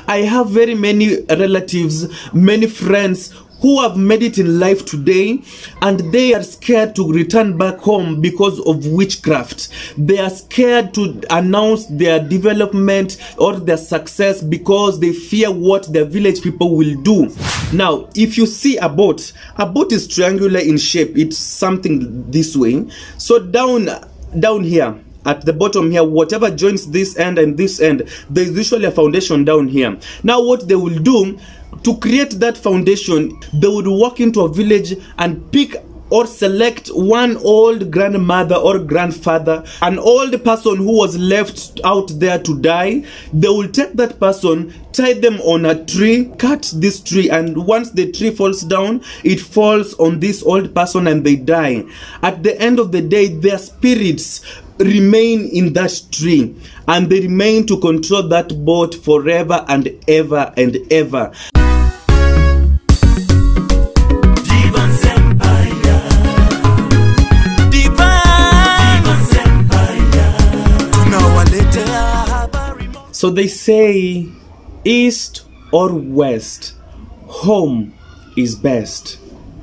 I have very many relatives, many friends who have made it in life today, and they are scared to return back home because of witchcraft. They are scared to announce their development or their success because they fear what their village people will do. Now, if you see a boat is triangular in shape. It's something this way. So down here, at the bottom here, whatever joins this end and this end, there is usually a foundation down here. Now what they will do to create that foundation, they would walk into a village and pick or select one old grandmother or grandfather, an old person who was left out there to die. They will take that person, tie them on a tree, cut this tree, and once the tree falls down, it falls on this old person and they die. At the end of the day, their spirits remain in that tree, and they remain to control that boat forever and ever and ever. So they say east or west, home is best.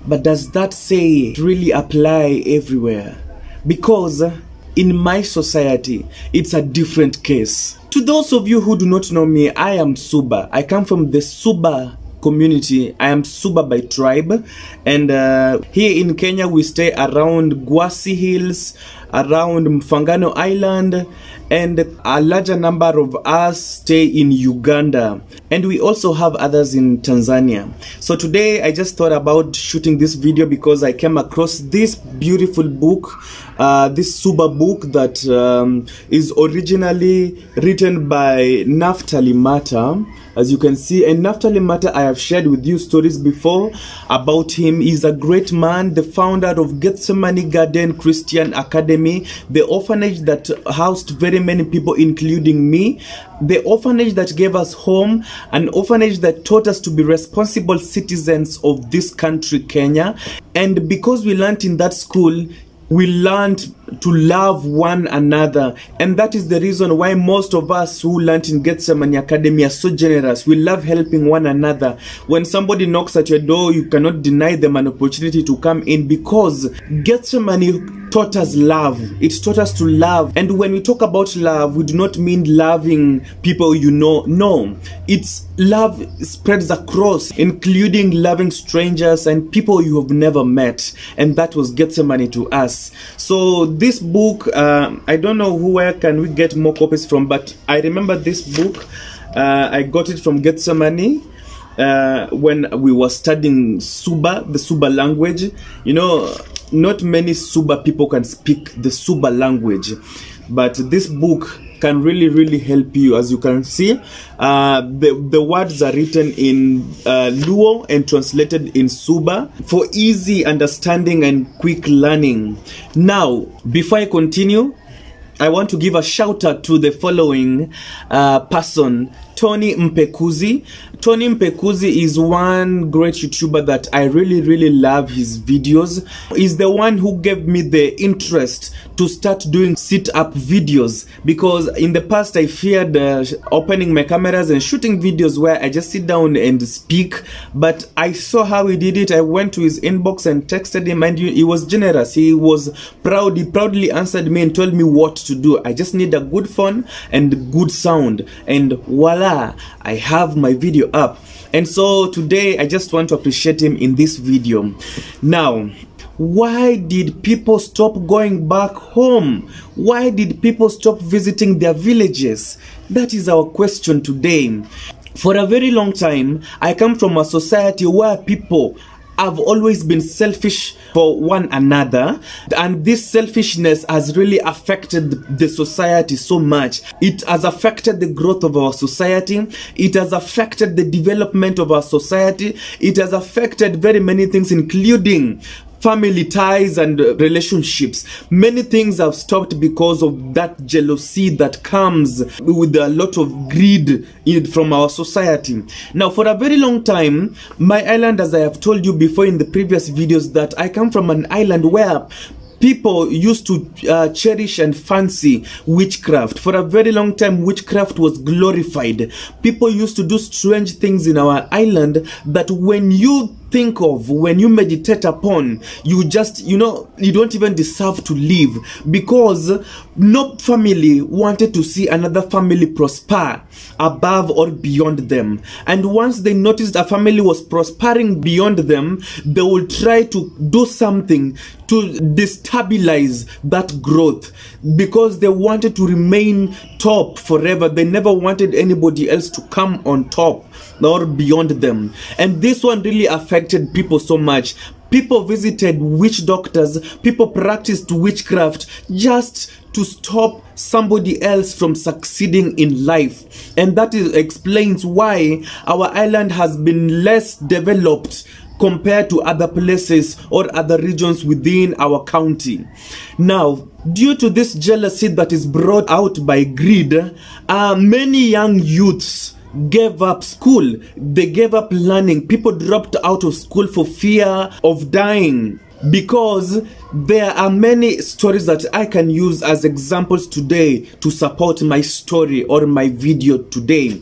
But does that say really apply everywhere? Because in my society, it's a different case. To those of you who do not know me, I am Suba. I come from the Suba community. I am Suba by tribe, and here in Kenya we stay around Gwasi Hills, around Mfangano Island, and a larger number of us stay in Uganda, and we also have others in Tanzania. So today I just thought about shooting this video because I came across this beautiful book, this Suba book that is originally written by Naftali Mata, as you can see. And Naftali Mata, I have shared with you stories before about him. He's a great man, the founder of Gethsemane Garden Christian Academy, the orphanage that housed very many people, including me, the orphanage that gave us home, an orphanage that taught us to be responsible citizens of this country, Kenya. And because we learned in that school, we learned to love one another, and that is the reason why most of us who learned in Gethsemane Academy are so generous. We love helping one another. When somebody knocks at your door, you cannot deny them an opportunity to come in, because Gethsemane taught us love. It taught us to love. And when we talk about love, we do not mean loving people you know. No, it's love spreads across, including loving strangers and people you have never met. And that was Gethsemane to us. So this book, I don't know where can we get more copies from, but I remember this book, I got it from Gethsemane when we were studying Suba, the Suba language. You know, not many Suba people can speak the Suba language, but this book can really help you. As you can see, the words are written in Luo and translated in Suba for easy understanding and quick learning. Now, before I continue, I want to give a shout out to the following person, Tony Mpekuzi. Tony Mpekuzi is one great YouTuber that I really love his videos. He's the one who gave me the interest to start doing sit-up videos, because in the past I feared opening my cameras and shooting videos where I just sit down and speak. But I saw how he did it. I went to his inbox and texted him, and he was generous. He was proud. He proudly answered me and told me what to do. I just need a good phone and good sound, and voila, I have my video up. And so today I just want to appreciate him in this video. Now, why did people stop going back home? Why did people stop visiting their villages? That is our question today. For a very long time, I come from a society where people have always been selfish for one another, and this selfishness has really affected the society so much. It has affected the growth of our society. It has affected the development of our society. It has affected very many things, including family ties and relationships. Many things have stopped because of that jealousy that comes with a lot of greed from our society. Now, for a very long time, my island, as I have told you before in the previous videos, that I come from an island where people used to cherish and fancy witchcraft. For a very long time, witchcraft was glorified. People used to do strange things in our island that when you think of, when you meditate upon, you just, you don't even deserve to live, because no family wanted to see another family prosper above or beyond them. And once they noticed a family was prospering beyond them, they will try to do something to destabilize that growth, because they wanted to remain top forever. They never wanted anybody else to come on top or beyond them. And this one really affected people so much. People visited witch doctors, people practiced witchcraft just to stop somebody else from succeeding in life. And that explains why our island has been less developed compared to other places or other regions within our county. Now, due to this jealousy that is brought out by greed, many young youths gave up school. They gave up learning. People dropped out of school for fear of dying, because there are many stories that I can use as examples today to support my story or my video today.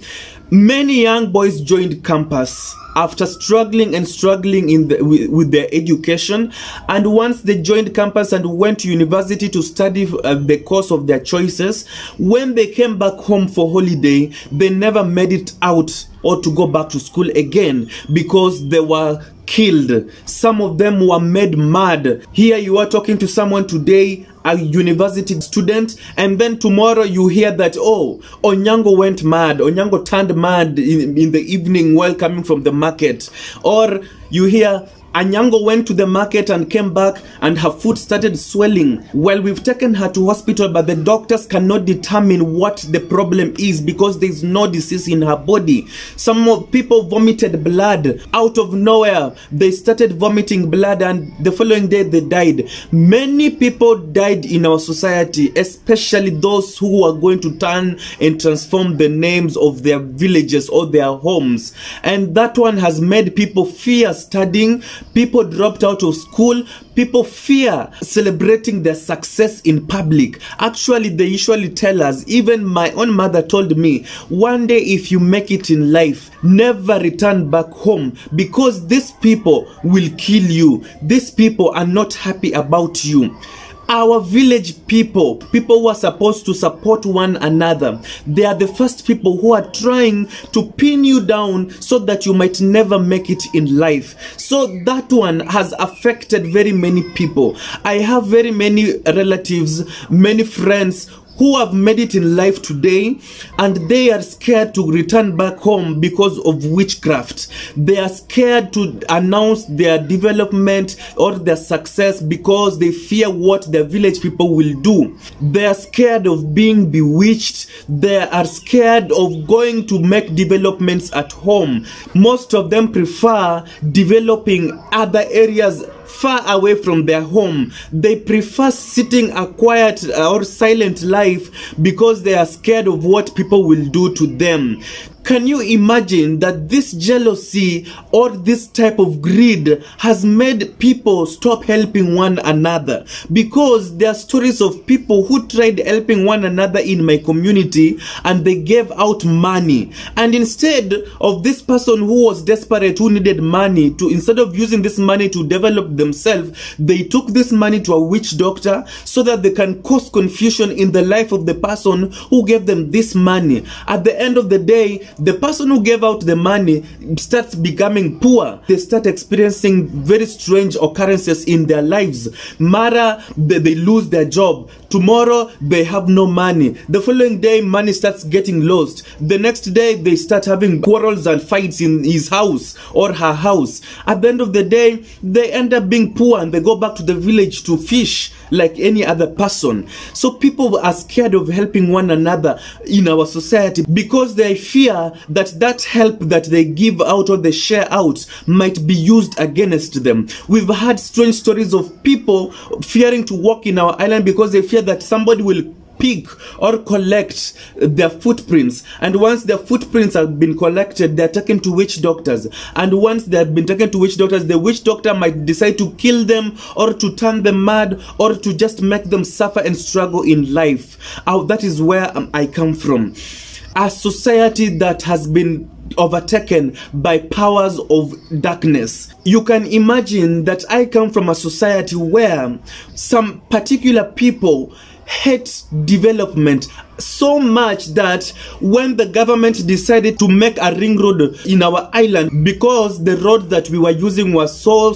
Many young boys joined campus after struggling with their education, and once they joined campus and went to university to study the course of their choices, when they came back home for holiday, they never made it out or to go back to school again, because they were killed. Some of them were made mad. Here you are talking to someone today, a university student, and then tomorrow you hear that, oh, Onyango went mad, Onyango turned mad in the evening while coming from the market. Or you hear Anyango went to the market and came back and her foot started swelling. Well, we've taken her to hospital, but the doctors cannot determine what the problem is, because there's no disease in her body. Some people vomited blood out of nowhere. They started vomiting blood, and the following day they died. Many people died in our society, especially those who are going to turn and transform the names of their villages or their homes. And that one has made people fear studying. People dropped out of school. People fear celebrating their success in public. Actually, they usually tell us, even my own mother told me, one day if you make it in life, never return back home, because these people will kill you. These people are not happy about you. Our village people who are supposed to support one another, they are the first people who are trying to pin you down so that you might never make it in life. So that one has affected very many people. I have very many relatives, many friends who have made it in life today, and they are scared to return back home because of witchcraft. They are scared to announce their development or their success because they fear what their village people will do. They are scared of being bewitched. They are scared of going to make developments at home. Most of them prefer developing other areas far away from their home. They prefer sitting a quiet or silent life because they are scared of what people will do to them. Can you imagine that this jealousy or this type of greed has made people stop helping one another? Because there are stories of people who tried helping one another in my community and they gave out money. And instead of this person who was desperate, who needed money, instead of using this money to develop themselves, they took this money to a witch doctor so that they can cause confusion in the life of the person who gave them this money. At the end of the day, the person who gave out the money starts becoming poor. They start experiencing very strange occurrences in their lives. Mara, they lose their job. Tomorrow, they have no money. The following day, money starts getting lost. The next day, they start having quarrels and fights in his house or her house. At the end of the day, they end up being poor and they go back to the village to fish like any other person. So people are scared of helping one another in our society because they fear that help that they give out or they share out might be used against them. We've had strange stories of people fearing to walk in our island because they fear that somebody will pick or collect their footprints. And once their footprints have been collected, they're taken to witch doctors. And once they have been taken to witch doctors, the witch doctor might decide to kill them, or to turn them mad, or to just make them suffer and struggle in life. That is where I come from. A society that has been overtaken by powers of darkness. You can imagine that I come from a society where some particular people hate development so much that when the government decided to make a ring road in our island, because the road that we were using was so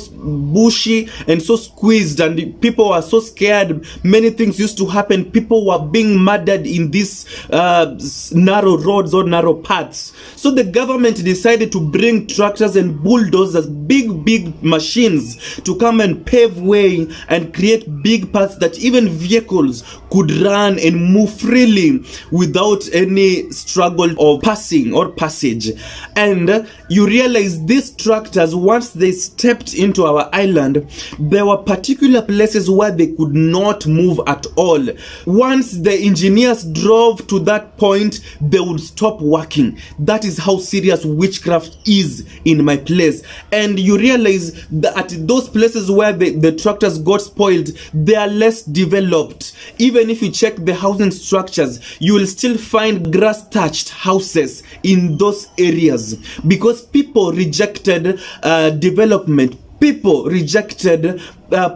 bushy and so squeezed and people were so scared, many things used to happen. People were being murdered in these narrow roads or narrow paths. So the government decided to bring tractors and bulldozers, big machines, to come and pave way and create big paths that even vehicles could run and move freely without any struggle of passing or passage. And you realize these tractors, once they stepped into our island, there were particular places where they could not move at all. Once the engineers drove to that point, they would stop working. That is how serious witchcraft is in my place. And you realize that at those places where the tractors got spoiled, they are less developed. Even if you check the housing structures, you will still find grass-thatched houses in those areas, because people rejected development. People rejected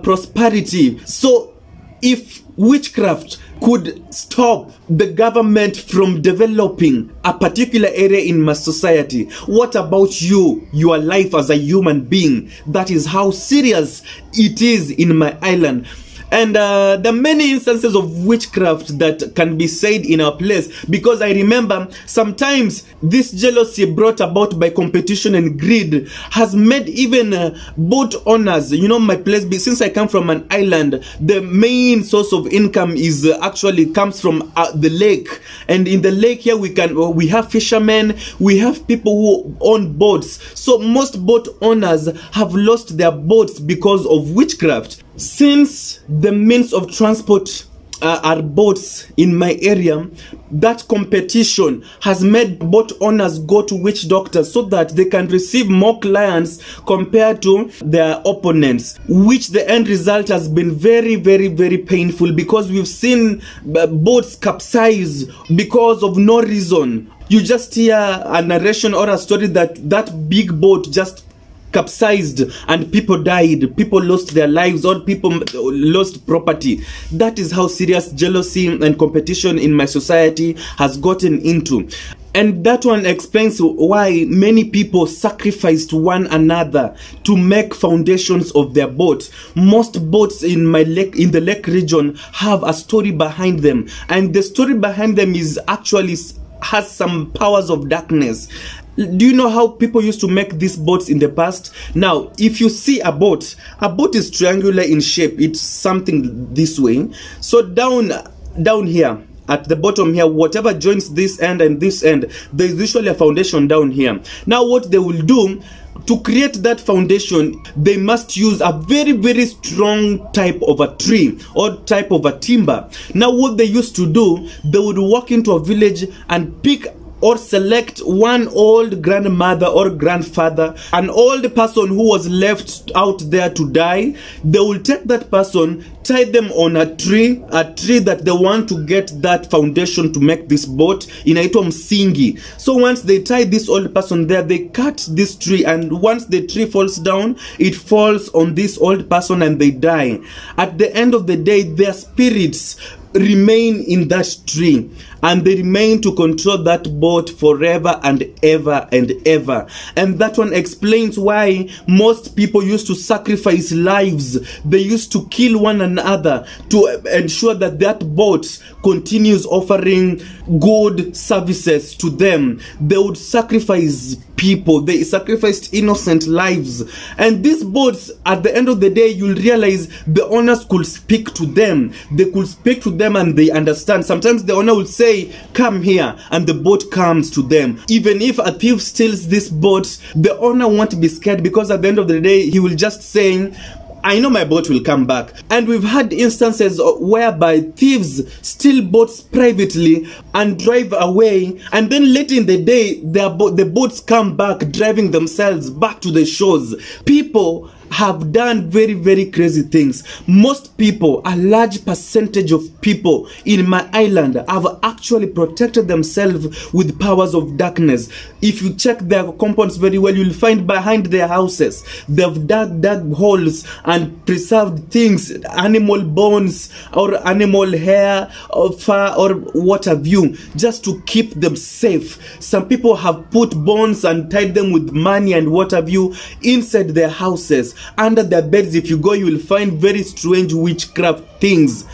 prosperity. So if witchcraft could stop the government from developing a particular area in my society, what about you, your life as a human being? That is how serious it is in my island. And there are many instances of witchcraft that can be said in our place, because I remember sometimes this jealousy brought about by competition and greed has made even boat owners, you know, my place, since I come from an island, the main source of income is actually comes from the lake. And in the lake here we have fishermen, we have people who own boats. So most boat owners have lost their boats because of witchcraft. Since the means of transport are boats in my area, that competition has made boat owners go to witch doctors so that they can receive more clients compared to their opponents, which the end result has been very painful, because we've seen boats capsize because of no reason. You just hear a narration or a story that big boat just capsized and people died, people lost their lives, or people lost property. That is how serious jealousy and competition in my society has gotten into. And that one explains why many people sacrificed one another to make foundations of their boats. Most boats in the lake region have a story behind them, and the story behind them is actually has some powers of darkness. Do you know how people used to make these boats in the past? Now, if you see a boat is triangular in shape. It's something this way. So down here, at the bottom here, whatever joins this end and this end, there is usually a foundation down here. Now, what they will do to create that foundation, they must use a very strong type of a tree or type of a timber. Now, what they used to do, they would walk into a village and pick or select one old grandmother or grandfather, an old person who was left out there to die. They will take that person, tie them on a tree that they want to get that foundation to make this boat. Inaitwa msingi. So once they tie this old person there, they cut this tree, and once the tree falls down, it falls on this old person and they die. At the end of the day, their spirits remain in that tree, and they remain to control that boat forever and ever and ever. And that one explains why most people used to sacrifice lives. They used to kill one another to ensure that that boat continues offering good services to them. They would sacrifice people. They sacrificed innocent lives. And these boats, at the end of the day, you'll realize the owners could speak to them. They could speak to them and they understand. Sometimes the owner will say, come here, and the boat comes to them. Even if a thief steals this boat, the owner won't be scared, because at the end of the day, he will just say, I know my boat will come back. And we've had instances whereby thieves steal boats privately and drive away, and then late in the day, the boats come back driving themselves back to the shores. People have done very, very crazy things. Most people, a large percentage of people in my island have actually protected themselves with powers of darkness. If you check their compounds very well, you'll find behind their houses, they've dug holes and preserved things, animal bones or animal hair or fur or what have you, just to keep them safe. Some people have put bones and tied them with money and what have you inside their houses. Under their beds, if you go, you will find very strange witchcraft things.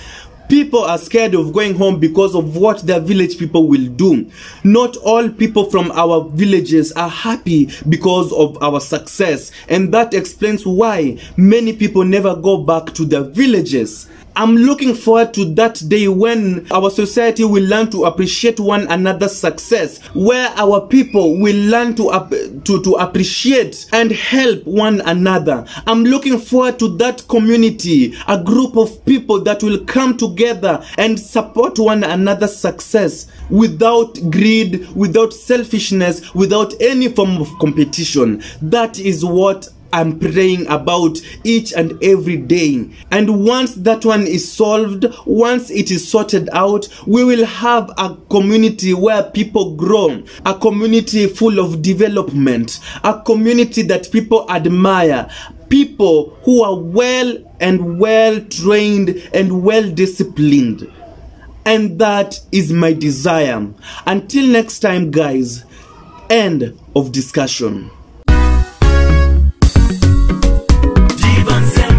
People are scared of going home because of what their village people will do. Not all people from our villages are happy because of our success, and that explains why many people never go back to their villages. I'm looking forward to that day when our society will learn to appreciate one another's success, where our people will learn to appreciate and help one another. I'm looking forward to that community, a group of people that will come together and support one another's success without greed, without selfishness, without any form of competition. That is what I'm praying about each and every day. And once that one is solved, once it is sorted out, we will have a community where people grow, a community full of development, a community that people admire, people who are well trained and well disciplined. And that is my desire. Until next time, guys, end of discussion. Devance.